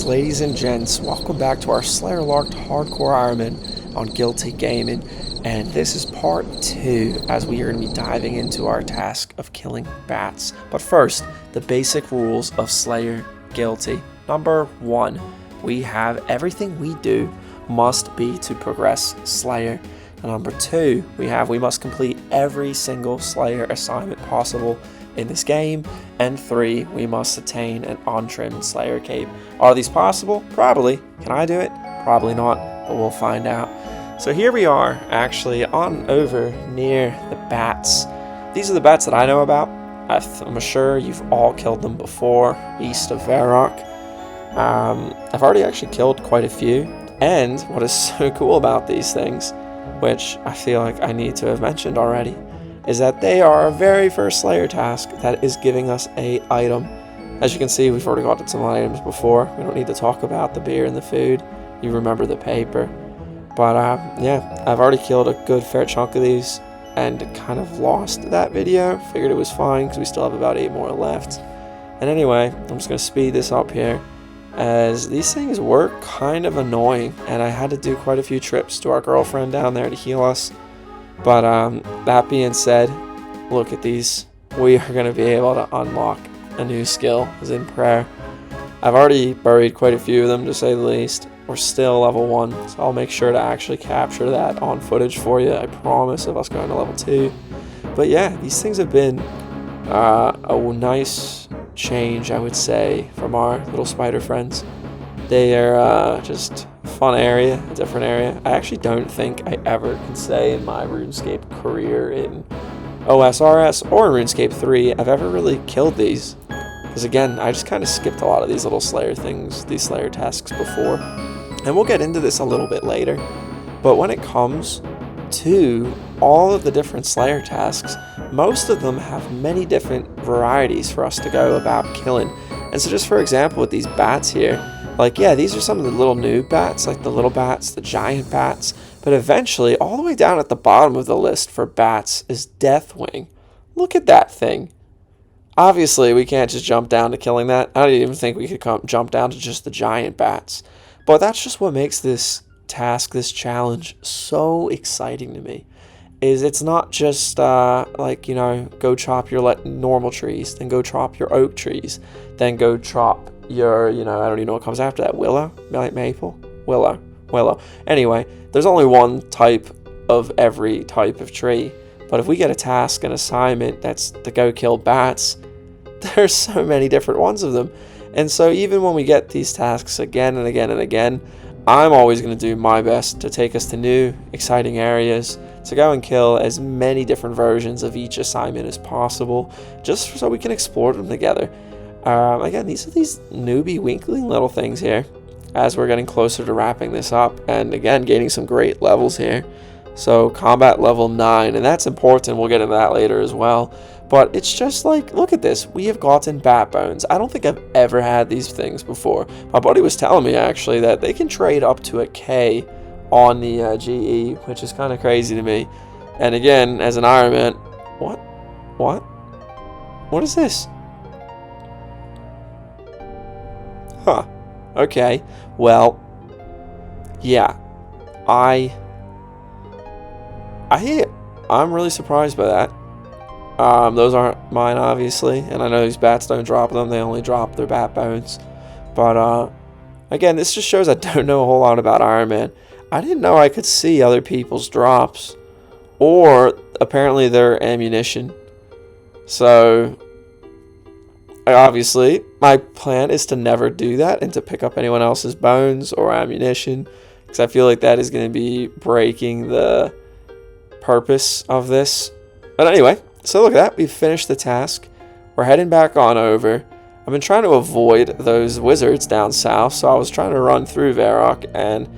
Ladies and gents, welcome back to our SlayerLocked Hardcore Ironman on Guilty Gaming, and this is part 2 as we are going to be diving into our task of killing bats. But first, the basic rules of SlayerGuilty. Number 1, we have everything we do must be to progress Slayer. And number 2, we must complete every single Slayer assignment possible in this game, and 3, we must attain an untrimmed Slayer cape. Are these possible? Probably. Can I do it? Probably not, but we'll find out. So here we are, actually, on over near the bats. These are the bats that I know about. I'm sure you've all killed them before, east of Varrock. I've already actually killed quite a few, and what is so cool about these things, which I feel like I need to have mentioned already, is that they are our very first Slayer task that is giving us a item. As you can see, we've already gotten some items before. We don't need to talk about the beer and the food. You remember the paper. But yeah, I've already killed a good fair chunk of these and kind of lost that video. Figured it was fine because we still have about 8 more left. And anyway, I'm just going to speed this up here, as these things were kind of annoying, and I had to do quite a few trips to our girlfriend down there to heal us. But that being said, look at these. We are going to be able to unlock a new skill, as in prayer. I've already buried quite a few of them, to say the least. We're still level 1, so I'll make sure to actually capture that on footage for you, I promise, of us going to level 2. But yeah, these things have been a nice change, I would say, from our little spider friends. They are just a fun area, a different area. I actually don't think I ever can say in my RuneScape career in OSRS or in RuneScape 3 I've ever really killed these. Because again, I just kind of skipped a lot of these little Slayer things, these Slayer tasks before. And we'll get into this a little bit later. But when it comes to all of the different Slayer tasks, most of them have many different varieties for us to go about killing. And so just for example, with these bats here, like, yeah, these are some of the little noob bats, like the little bats, the giant bats. But eventually, all the way down at the bottom of the list for bats is Deathwing. Look at that thing. Obviously, we can't just jump down to killing that. I don't even think we could jump down to just the giant bats. But that's just what makes this task, this challenge, so exciting to me. Is it's not just like, you know, go chop your normal trees, then go chop your oak trees, then go chop your, you know, I don't even know what comes after that, willow, maple, willow. Anyway, there's only one type of every type of tree. But if we get a task, an assignment that's to go kill bats, there's so many different ones of them. And so even when we get these tasks again and again and again, I'm always going to do my best to take us to new, exciting areas, to go and kill as many different versions of each assignment as possible, just so we can explore them together. Again, these are these newbie winkling little things here, as we're getting closer to wrapping this up, and again, gaining some great levels here. So combat level 9, and that's important, we'll get into that later as well. But it's just like, look at this, we have gotten bat bones. I don't think I've ever had these things before. My buddy was telling me actually that they can trade up to a K on the GE, which is kind of crazy to me. And again, as an Ironman, what is this? Huh, okay, well, yeah, I'm really surprised by that. Those aren't mine, obviously, and I know these bats don't drop them, they only drop their bat bones. But, again, this just shows I don't know a whole lot about Ironman. I didn't know I could see other people's drops, or apparently their ammunition. So, obviously, my plan is to never do that and to pick up anyone else's bones or ammunition, because I feel like that is going to be breaking the purpose of this. But anyway, so look at that. We've finished the task. We're heading back on over. I've been trying to avoid those wizards down south, so I was trying to run through Varrock, and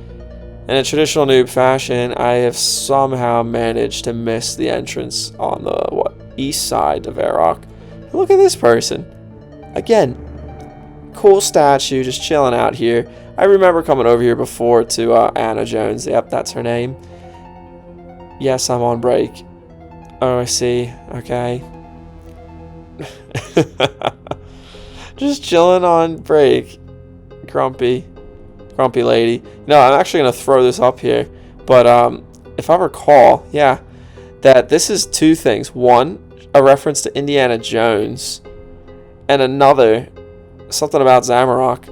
in a traditional noob fashion, I have somehow managed to miss the entrance on the east side of Varrock. Look at this person. Again, cool statue, just chilling out here. I remember coming over here before to Anna Jones. Yep, that's her name. Yes, I'm on break. Oh, I see. Okay. Just chilling on break. grumpy lady. No, I'm actually going to throw this up here. But if I recall, yeah, that this is two things. One, a reference to Indiana Jones, and another, something about Zamorak.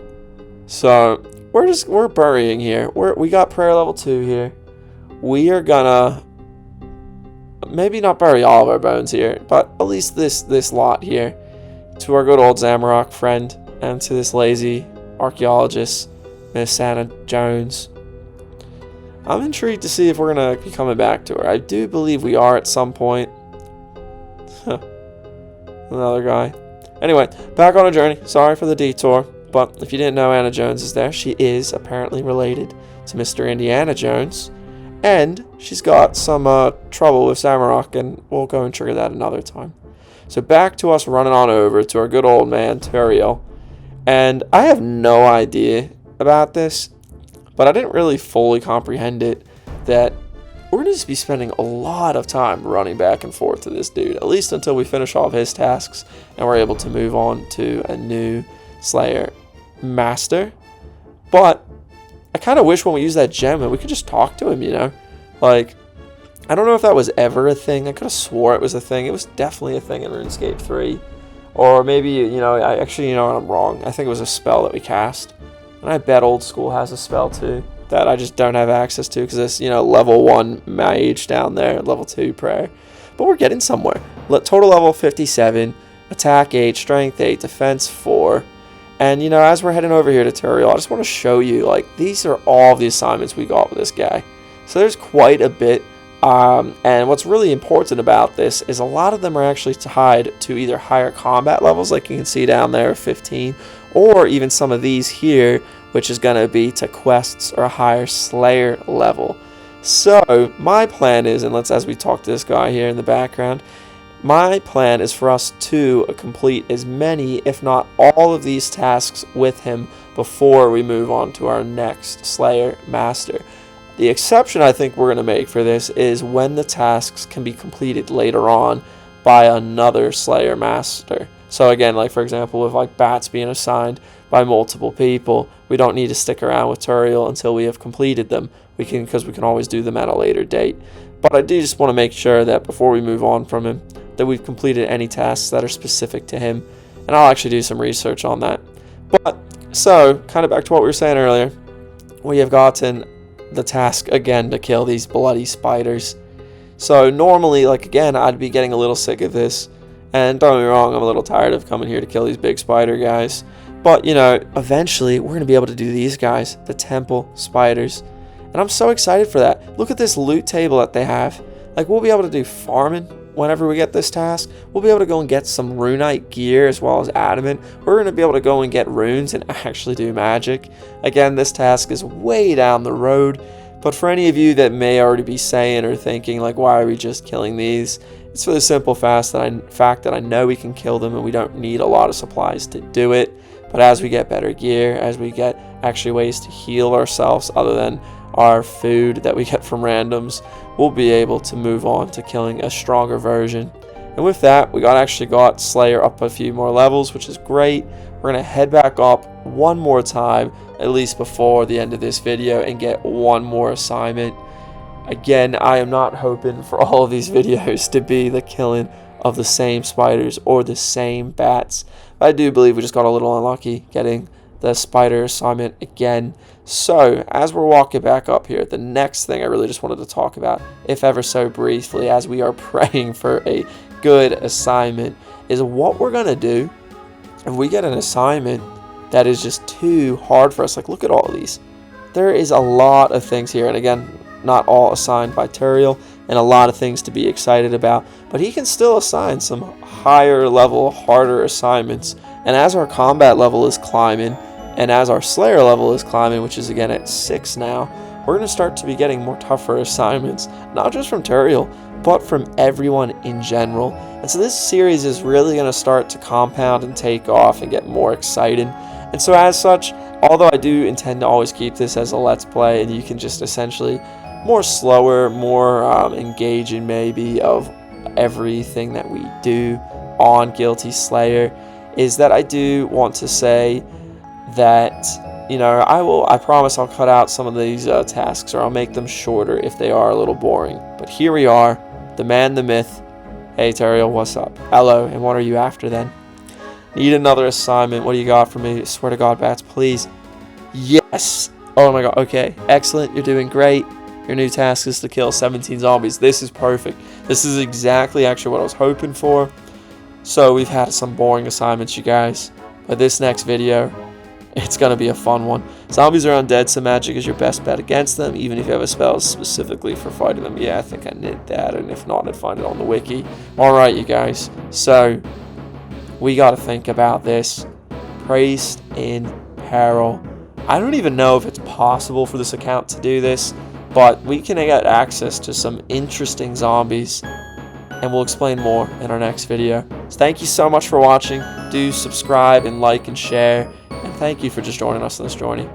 So we're burying here. We got prayer level 2 here. We are gonna maybe not bury all of our bones here, but at least this lot here to our good old Zamorak friend, and to this lazy archaeologist, Miss Santa Jones. I'm intrigued to see if we're gonna be coming back to her. I do believe we are at some point. Another guy. Anyway, back on a journey. Sorry for the detour, but if you didn't know, Anna Jones is there. She is apparently related to Mr. Indiana Jones, and she's got some trouble with Zamorak, and we'll go and trigger that another time. So back to us running on over to our good old man Turael, and I have no idea about this, but I didn't really fully comprehend it, that we're going to just be spending a lot of time running back and forth to this dude, at least until we finish all of his tasks and we're able to move on to a new Slayer Master. But I kind of wish when we use that gem that we could just talk to him, you know? Like, I don't know if that was ever a thing. I could have swore it was a thing. It was definitely a thing in RuneScape 3. Or maybe, you know, I'm wrong. I think it was a spell that we cast. And I bet Old School has a spell too that I just don't have access to because it's, you know, level 1 mage down there, level 2 prayer. But we're getting somewhere. Total level 57, attack 8, strength 8, defense 4. And, you know, as we're heading over here to Turael, I just want to show you, like, these are all the assignments we got with this guy. So there's quite a bit. And what's really important about this is a lot of them are actually tied to either higher combat levels, like you can see down there, 15, or even some of these here, which is going to be to quests or a higher Slayer level. So my plan is, and as we talk to this guy here in the background, my plan is for us to complete as many, if not all of these tasks with him before we move on to our next Slayer Master. The exception I think we're going to make for this is when the tasks can be completed later on by another Slayer Master. So again, like for example, with like bats being assigned by multiple people, we don't need to stick around with Turael until we have completed them. Because we can always do them at a later date. But I do just want to make sure that before we move on from him, that we've completed any tasks that are specific to him. And I'll actually do some research on that. But, so, kind of back to what we were saying earlier. We have gotten the task again to kill these bloody spiders. So normally, like again, I'd be getting a little sick of this. And don't get me wrong, I'm a little tired of coming here to kill these big spider guys. But, you know, eventually we're going to be able to do these guys, the temple spiders. And I'm so excited for that. Look at this loot table that they have. Like, we'll be able to do farming whenever we get this task. We'll be able to go and get some runite gear as well as adamant. We're going to be able to go and get runes and actually do magic. Again, this task is way down the road. But for any of you that may already be saying or thinking, like, why are we just killing these? It's for the simple fact that I know we can kill them and we don't need a lot of supplies to do it. But as we get better gear, as we get actually ways to heal ourselves other than our food that we get from randoms, we'll be able to move on to killing a stronger version. And with that, we actually got Slayer up a few more levels, which is great. We're going to head back up one more time, at least before the end of this video, and get one more assignment. Again, I am not hoping for all of these videos to be the killing of the same spiders or the same bats. I do believe we just got a little unlucky getting the spider assignment again. So, as we're walking back up here, the next thing I really just wanted to talk about, if ever so briefly, as we are praying for a good assignment, is what we're going to do if we get an assignment that is just too hard for us. Like, look at all of these. There is a lot of things here, and again, not all assigned by Turael, and a lot of things to be excited about, but he can still assign some higher level, harder assignments. And as our combat level is climbing, and as our Slayer level is climbing, which is again at 6 now, we're going to start to be getting more tougher assignments, not just from Turael, but from everyone in general. And so this series is really going to start to compound and take off and get more exciting. And so as such, although I do intend to always keep this as a Let's Play, and you can just essentially more slower, more engaging maybe of everything that we do on Guilty Slayer, is that I do want to say that, you know, I promise I'll cut out some of these tasks, or I'll make them shorter if they are a little boring. But here we are, the man, the myth. Hey, Turael, what's up? Hello, and what are you after then? Need another assignment. What do you got for me? I swear to God, bats, please. Yes! Oh my God, okay. Excellent, you're doing great. Your new task is to kill 17 zombies. This is perfect. This is exactly actually what I was hoping for. So we've had some boring assignments, you guys. But this next video, it's going to be a fun one. Zombies are undead, so magic is your best bet against them, even if you have a spell specifically for fighting them. Yeah, I think I did that, and if not, I'd find it on the wiki. Alright, you guys. So, we got to think about this. Priest in peril. I don't even know if it's possible for this account to do this, but we can get access to some interesting zombies, and we'll explain more in our next video. So thank you so much for watching. Do subscribe and like and share, and thank you for just joining us on this journey.